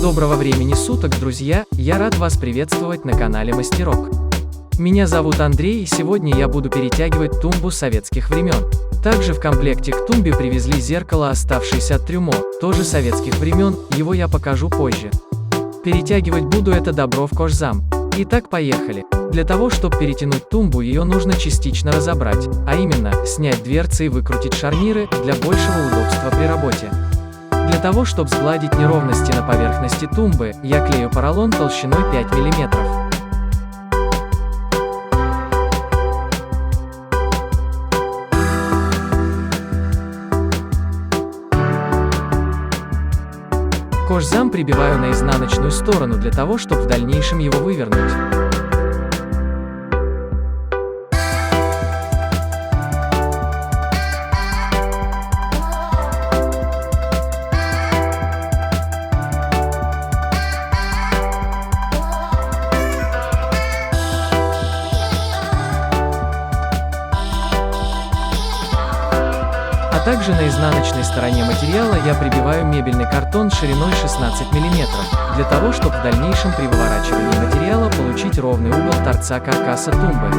Доброго времени суток, друзья! Я рад вас приветствовать на канале Мастерок. Меня зовут Андрей, и сегодня я буду перетягивать тумбу советских времен. Также в комплекте к тумбе привезли зеркало, оставшееся от ТРЮМО, тоже советских времен, его я покажу позже. Перетягивать буду это добро в кожзам. Итак, поехали. Для того, чтобы перетянуть тумбу, ее нужно частично разобрать, а именно, снять дверцы и выкрутить шарниры, для большего удобства при работе. Для того, чтобы сгладить неровности на поверхности тумбы, я клею поролон толщиной 5 мм. Кожзам прибиваю на изнаночную сторону для того, чтобы в дальнейшем его вывернуть. Также на изнаночной стороне материала я прибиваю мебельный картон шириной 16 мм, для того, чтобы в дальнейшем при выворачивании материала получить ровный угол торца каркаса тумбы.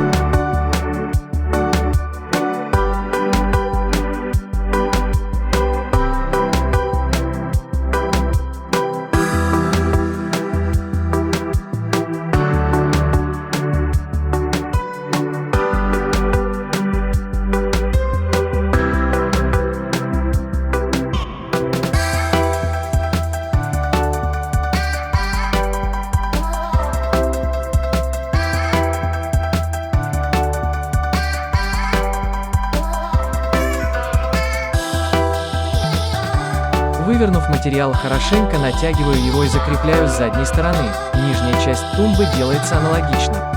Вывернув материал хорошенько, натягиваю его и закрепляю с задней стороны. Нижняя часть тумбы делается аналогично.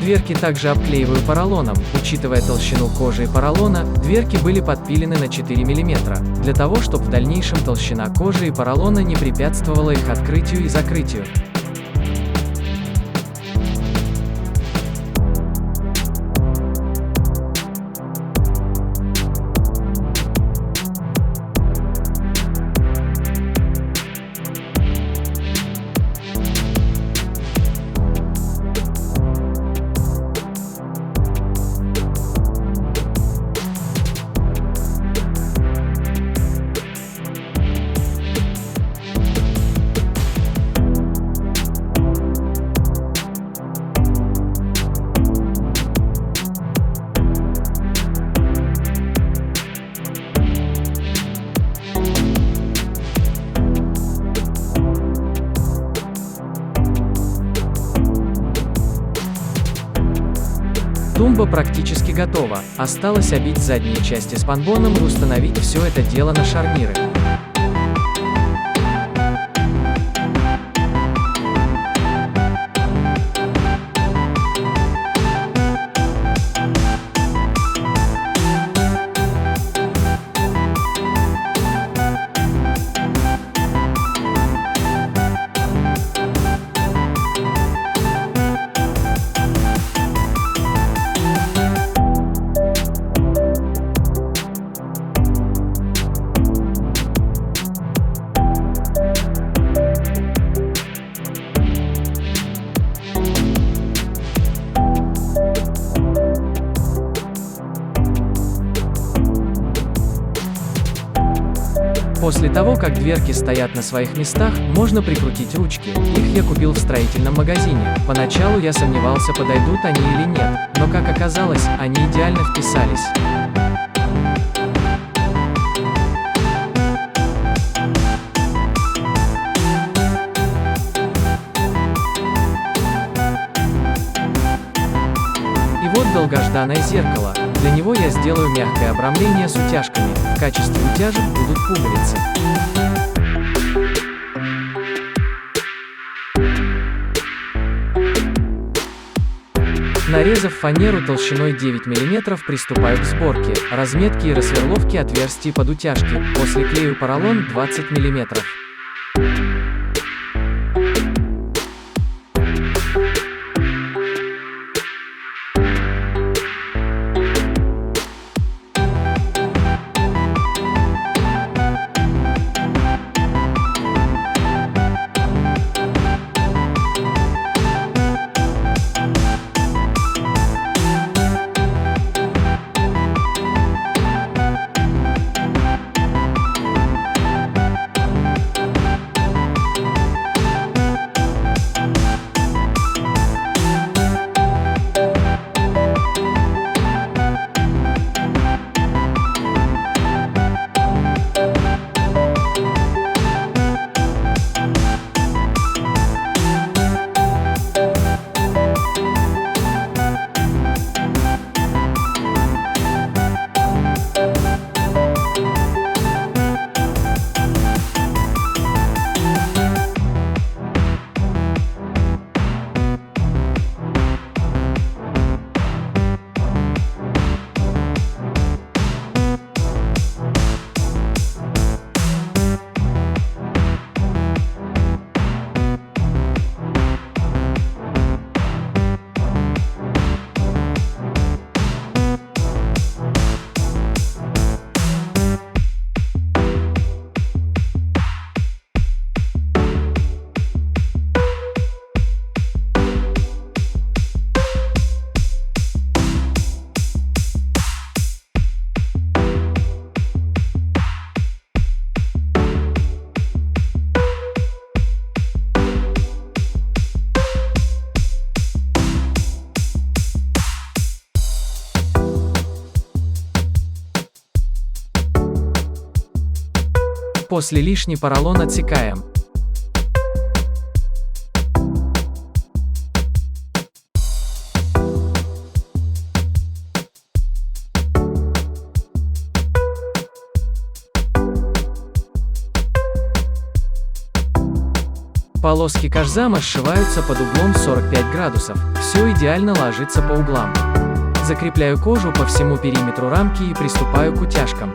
Дверки также обклеиваю поролоном. Учитывая толщину кожи и поролона, дверки были подпилены на 4 мм, для того, чтобы в дальнейшем толщина кожи и поролона не препятствовала их открытию и закрытию. Тумба практически готова, осталось обить задние части спанбоном и установить все это дело на шарниры. После того, как дверки стоят на своих местах, можно прикрутить ручки. Их я купил в строительном магазине. Поначалу я сомневался, подойдут они или нет, но как оказалось, они идеально вписались. И вот долгожданное зеркало. Для него я сделаю мягкое обрамление с утяжками. В качестве утяжек будут пуговицы. Нарезав фанеру толщиной 9 мм, приступаю к сборке, разметке и рассверловке отверстий под утяжки. После клею поролон 20 мм. После лишний поролон отсекаем. Полоски кожзама сшиваются под углом 45 градусов. Все идеально ложится по углам. Закрепляю кожу по всему периметру рамки и приступаю к утяжкам.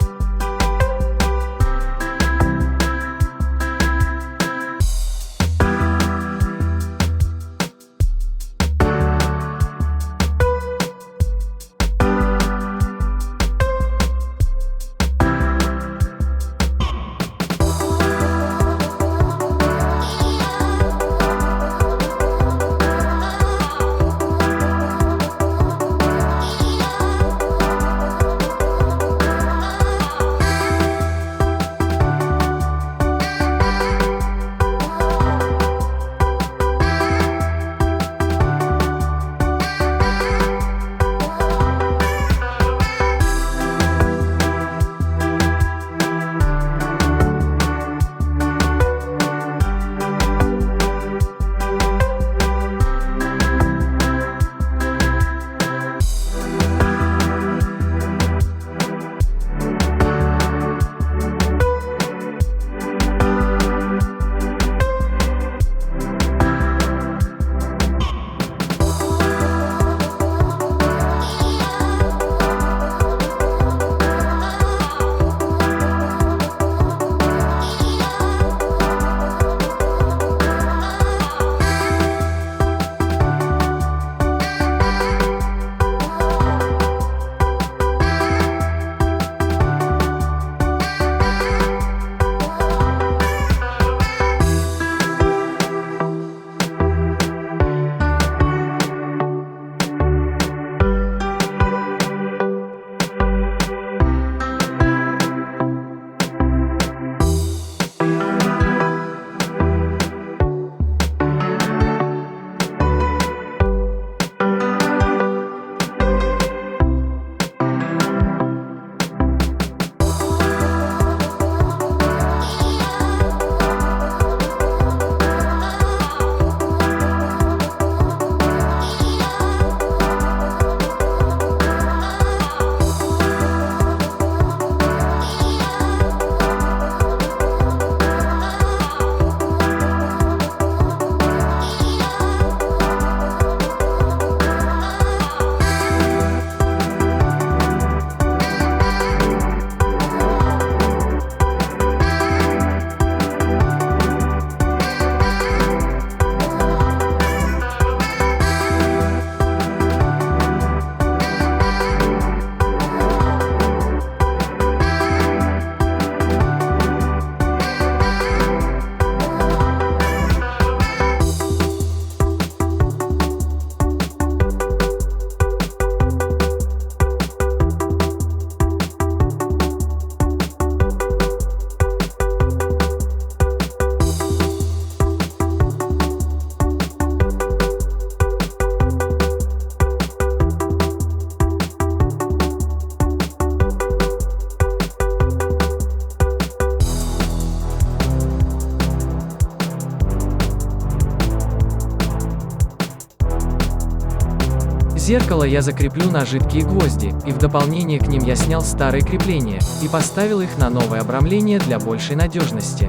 Зеркало я закреплю на жидкие гвозди, и в дополнение к ним я снял старые крепления и поставил их на новое обрамление для большей надежности.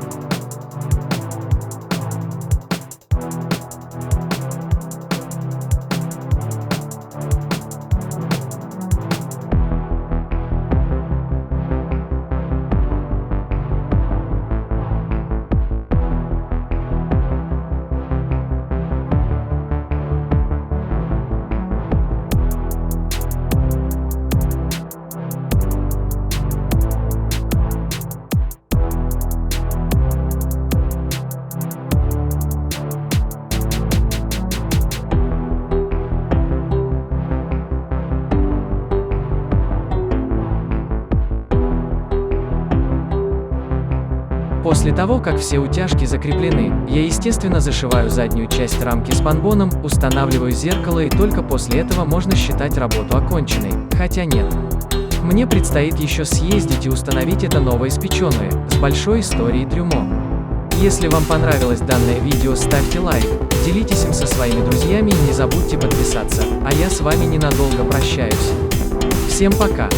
После того, как все утяжки закреплены, я естественно зашиваю заднюю часть рамки с помпоном, устанавливаю зеркало, и только после этого можно считать работу оконченной. Хотя нет. Мне предстоит еще съездить и установить это новоиспеченное, с большой историей ТРЮМО. Если вам понравилось данное видео, ставьте лайк, делитесь им со своими друзьями и не забудьте подписаться, а я с вами ненадолго прощаюсь. Всем пока!